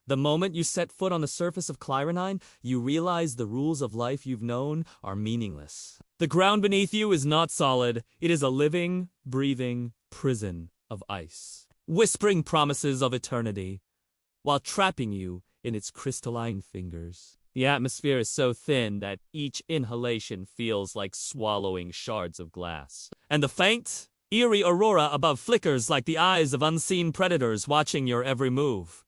The moment you set foot on the surface of Clyronine, you realize the rules of life you've known are meaningless. The ground beneath you is not solid. It is a living, breathing prison of ice, whispering promises of eternity, while trapping you in its crystalline fingers. The atmosphere is so thin that each inhalation feels like swallowing shards of glass. And the faint, eerie aurora above flickers like the eyes of unseen predators watching your every move.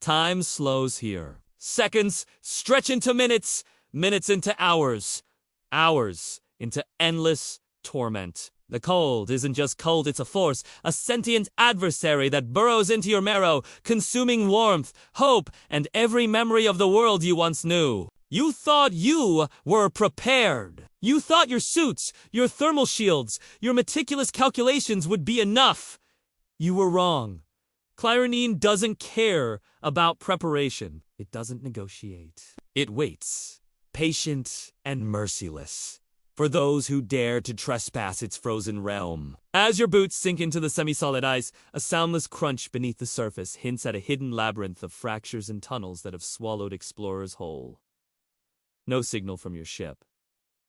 Time slows here. Seconds stretch into minutes, minutes into hours, hours into endless torment. The cold isn't just cold, it's a force, a sentient adversary that burrows into your marrow, consuming warmth, hope, and every memory of the world you once knew. You thought you were prepared. You thought your suits, your thermal shields, your meticulous calculations would be enough. You were wrong. Clyronine doesn't care about preparation. It doesn't negotiate. It waits, patient and merciless, for those who dare to trespass its frozen realm. As your boots sink into the semi-solid ice, a soundless crunch beneath the surface hints at a hidden labyrinth of fractures and tunnels that have swallowed explorers whole. No signal from your ship.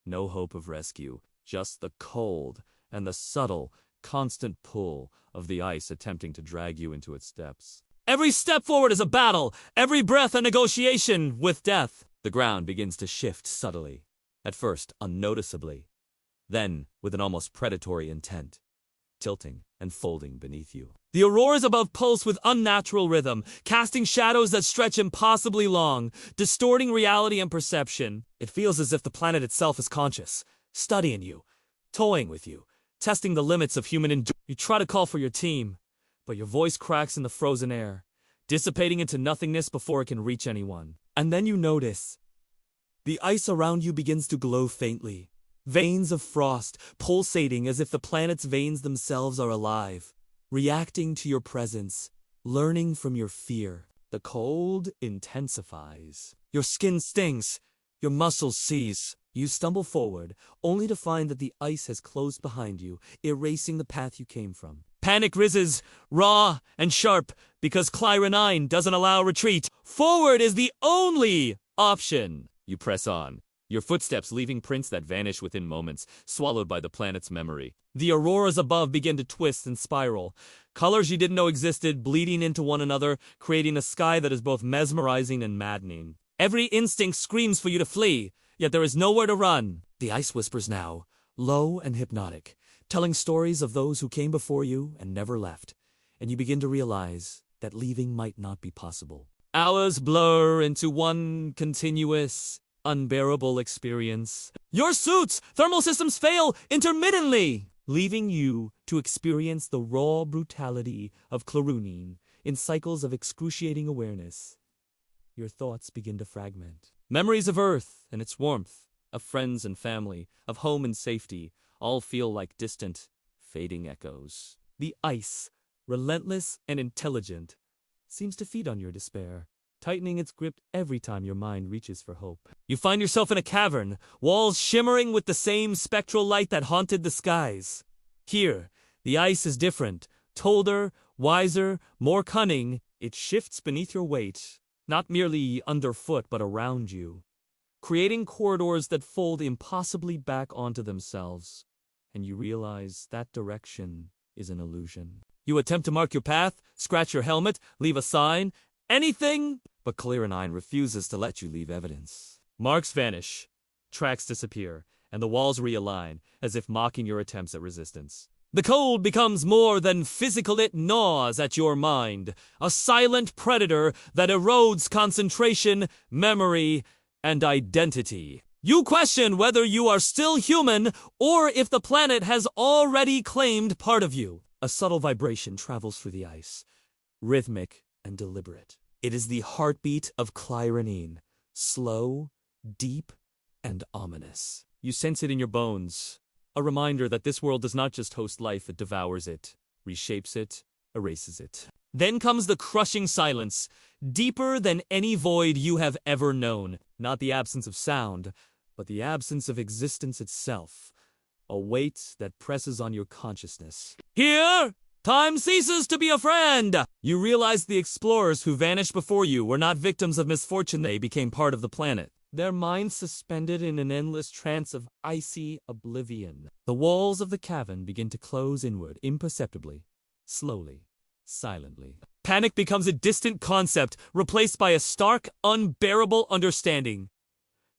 No hope of rescue. Just the cold and the subtle, constant pull of the ice attempting to drag you into its depths. Every step forward is a battle, every breath a negotiation with death. The ground begins to shift subtly, at first unnoticeably, then with an almost predatory intent, tilting and folding beneath you. The auroras above pulse with unnatural rhythm, casting shadows that stretch impossibly long, distorting reality and perception. It feels as if the planet itself is conscious, studying you, toying with you, testing the limits of human endurance. You try to call for your team, but your voice cracks in the frozen air, dissipating into nothingness before it can reach anyone. And then you notice the ice around you begins to glow faintly, veins of frost pulsating as if the planet's veins themselves are alive, reacting to your presence, learning from your fear. The cold intensifies. Your skin stings, your muscles seize. You stumble forward, only to find that the ice has closed behind you, erasing the path you came from. Panic rises, raw and sharp, because Clyronine doesn't allow retreat. Forward is the only option. You press on, your footsteps leaving prints that vanish within moments, swallowed by the planet's memory. The auroras above begin to twist and spiral, colors you didn't know existed bleeding into one another, creating a sky that is both mesmerizing and maddening. Every instinct screams for you to flee, yet there is nowhere to run. The ice whispers now, low and hypnotic, telling stories of those who came before you and never left, and you begin to realize that leaving might not be possible. Hours blur into one continuous, unbearable experience. Your suits, thermal systems fail intermittently, leaving you to experience the raw brutality of Clyronine in cycles of excruciating awareness. Your thoughts begin to fragment. Memories of Earth and its warmth, of friends and family, of home and safety, all feel like distant, fading echoes. The ice, relentless and intelligent, seems to feed on your despair, tightening its grip every time your mind reaches for hope. You find yourself in a cavern, walls shimmering with the same spectral light that haunted the skies. Here, the ice is different, colder, wiser, more cunning. It shifts beneath your weight, not merely underfoot but around you, creating corridors that fold impossibly back onto themselves, and you realize that direction is an illusion. You attempt to mark your path, scratch your helmet, leave a sign, anything, but Clyronine refuses to let you leave evidence. Marks vanish, tracks disappear, and the walls realign, as if mocking your attempts at resistance. The cold becomes more than physical, it gnaws at your mind, a silent predator that erodes concentration, memory, and identity. You question whether you are still human or if the planet has already claimed part of you. A subtle vibration travels through the ice, rhythmic and deliberate. It is the heartbeat of Clyronine, slow, deep, and ominous. You sense it in your bones, a reminder that this world does not just host life, it devours it, reshapes it, erases it. Then comes the crushing silence, deeper than any void you have ever known. Not the absence of sound, but the absence of existence itself. A weight that presses on your consciousness. Here, Time ceases to be a friend! You realize the explorers who vanished before you were not victims of misfortune, they became part of the planet. Their minds suspended in an endless trance of icy oblivion. The walls of the cavern begin to close inward imperceptibly, slowly, silently. Panic becomes a distant concept, replaced by a stark, unbearable understanding.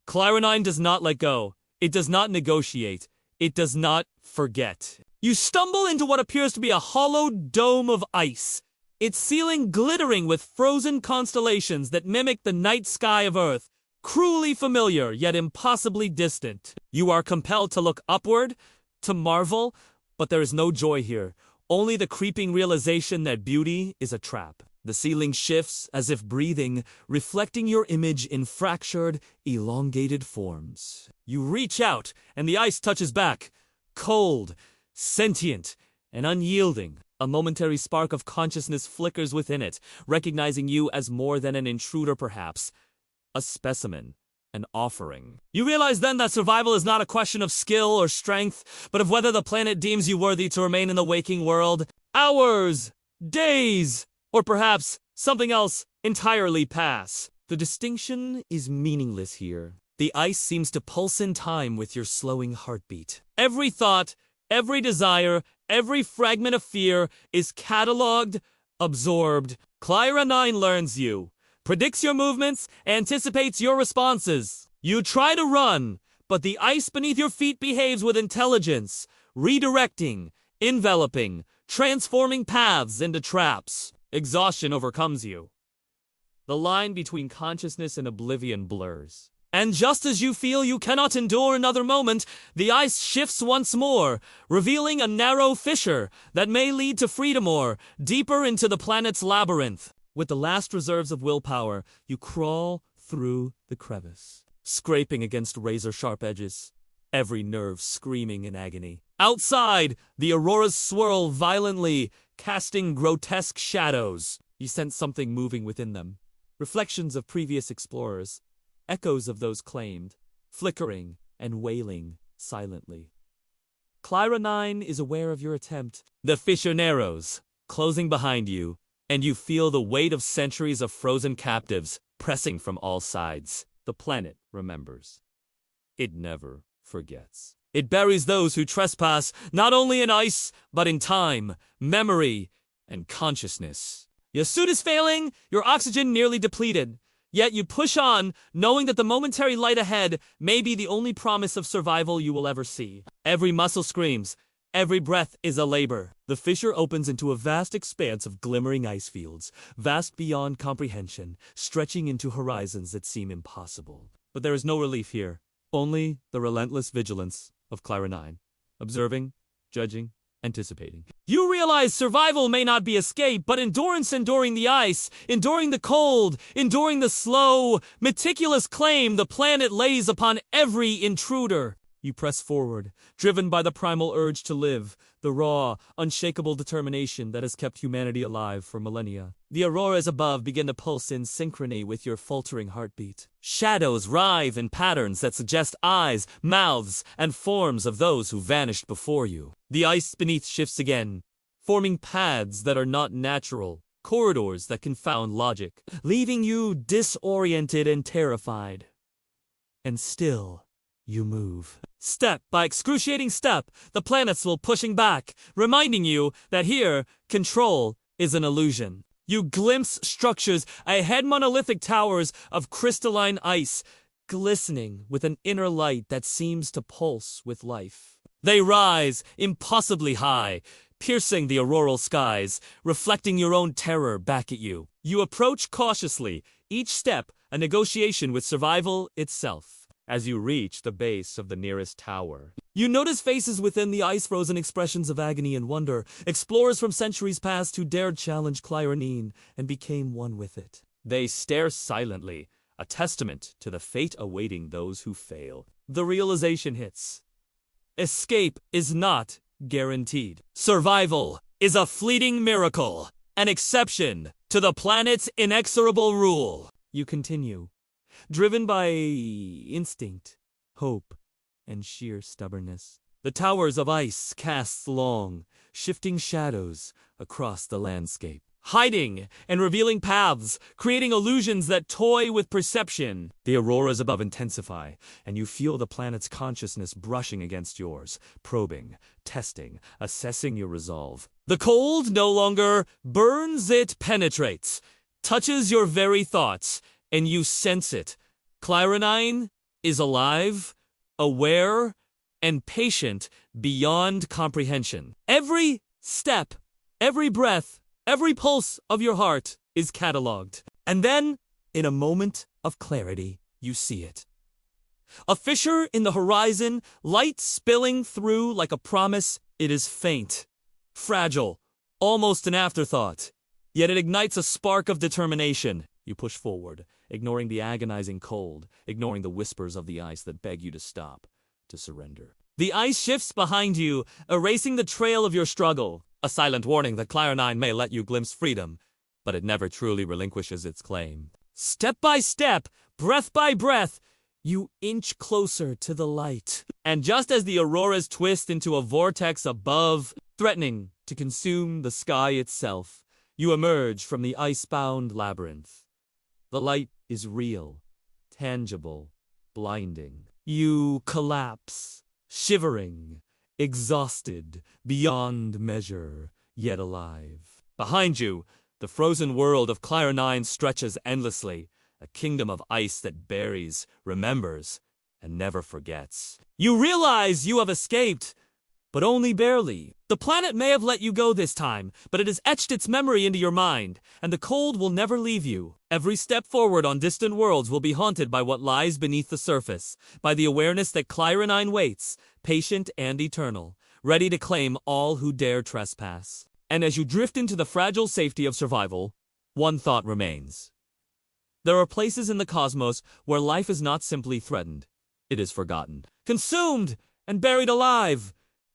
Clyra does not let go. It does not negotiate. It does not forget. You stumble into what appears to be a hollow dome of ice, its ceiling glittering with frozen constellations that mimic the night sky of Earth, cruelly familiar yet impossibly distant. You are compelled to look upward, to marvel, but there is no joy here, only the creeping realization that beauty is a trap. The ceiling shifts as if breathing, reflecting your image in fractured, elongated forms. You reach out, and the ice touches back, cold, sentient, and unyielding. A momentary spark of consciousness flickers within it, recognizing you as more than an intruder perhaps. A specimen, an offering. You realize then that survival is not a question of skill or strength, but of whether the planet deems you worthy to remain in the waking world. Hours, days, or perhaps something else entirely pass. The distinction is meaningless here. The ice seems to pulse in time with your slowing heartbeat. Every thought, every desire, every fragment of fear is catalogued, absorbed. Clyra 9 learns you, predicts your movements, anticipates your responses. You try to run, but the ice beneath your feet behaves with intelligence, redirecting, enveloping, transforming paths into traps. Exhaustion overcomes you. The line between consciousness and oblivion blurs. And just as you feel you cannot endure another moment, the ice shifts once more, revealing a narrow fissure that may lead to freedom or deeper into the planet's labyrinth. With the last reserves of willpower, you crawl through the crevice, scraping against razor-sharp edges, every nerve screaming in agony. Outside, the auroras swirl violently, casting grotesque shadows. You sense something moving within them. Reflections of previous explorers, echoes of those claimed, flickering and wailing silently. Clyra 9 is aware of your attempt. The fissure narrows, closing behind you, and you feel the weight of centuries of frozen captives pressing from all sides. The planet remembers. It never forgets. It buries those who trespass not only in ice, but in time, memory, and consciousness. Your suit is failing, your oxygen nearly depleted. Yet you push on, knowing that the momentary light ahead may be the only promise of survival you will ever see. Every muscle screams. Every breath is a labor. The fissure opens into a vast expanse of glimmering ice fields, vast beyond comprehension, stretching into horizons that seem impossible. But there is no relief here, only the relentless vigilance of Clyra 9, observing, judging, anticipating. You realize survival may not be escape, but endurance enduring the ice, enduring the cold, enduring the slow, meticulous claim the planet lays upon every intruder. You press forward, driven by the primal urge to live, the raw, unshakable determination that has kept humanity alive for millennia. The auroras above begin to pulse in synchrony with your faltering heartbeat. Shadows writhe in patterns that suggest eyes, mouths, and forms of those who vanished before you. The ice beneath shifts again, forming paths that are not natural, corridors that confound logic, leaving you disoriented and terrified. And still, you move. Step by excruciating step, the planets will pushing back, reminding you that here, control is an illusion. You glimpse structures ahead, monolithic towers of crystalline ice, glistening with an inner light that seems to pulse with life. They rise impossibly high, piercing the auroral skies, reflecting your own terror back at you. You approach cautiously, each step a negotiation with survival itself. As you reach the base of the nearest tower, you notice faces within the ice-frozen expressions of agony and wonder, explorers from centuries past who dared challenge Clyra 9 and became one with it. They stare silently, a testament to the fate awaiting those who fail. The realization hits. Escape is not guaranteed. Survival is a fleeting miracle, an exception to the planet's inexorable rule. You continue, driven by instinct, hope, and sheer stubbornness. The towers of ice cast long, shifting shadows across the landscape, hiding and revealing paths, creating illusions that toy with perception. The auroras above intensify, and you feel the planet's consciousness brushing against yours, probing, testing, assessing your resolve. The cold no longer burns, it penetrates, touches your very thoughts, and you sense it. Clyronine is alive, aware, and patient beyond comprehension. Every step, every breath, every pulse of your heart is catalogued. And then, in a moment of clarity, you see it. A fissure in the horizon, light spilling through like a promise. It is faint, fragile, almost an afterthought. Yet it ignites a spark of determination. You push forward, ignoring the agonizing cold, ignoring the whispers of the ice that beg you to stop, to surrender. The ice shifts behind you, erasing the trail of your struggle. A silent warning that Clyronine may let you glimpse freedom, but it never truly relinquishes its claim. Step by step, breath by breath, you inch closer to the light. And just as the auroras twist into a vortex above, threatening to consume the sky itself, you emerge from the ice-bound labyrinth. The light is real, tangible, blinding. You collapse, shivering, exhausted, beyond measure, yet alive. Behind you, the frozen world of Clyronine stretches endlessly, a kingdom of ice that buries, remembers, and never forgets. You realize you have escaped, but only barely. The planet may have let you go this time, but it has etched its memory into your mind, and the cold will never leave you. Every step forward on distant worlds will be haunted by what lies beneath the surface, by the awareness that Clyronine waits, patient and eternal, ready to claim all who dare trespass. And as you drift into the fragile safety of survival, one thought remains. There are places in the cosmos where life is not simply threatened, it is forgotten, consumed and buried alive,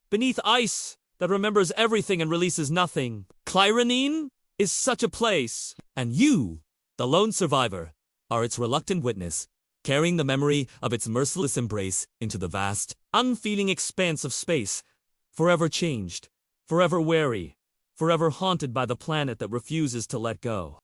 beneath ice that remembers everything and releases nothing. Clyronine is such a place, and you, the lone survivor, are its reluctant witness, carrying the memory of its merciless embrace into the vast, unfeeling expanse of space, forever changed, forever wary, forever haunted by the planet that refuses to let go.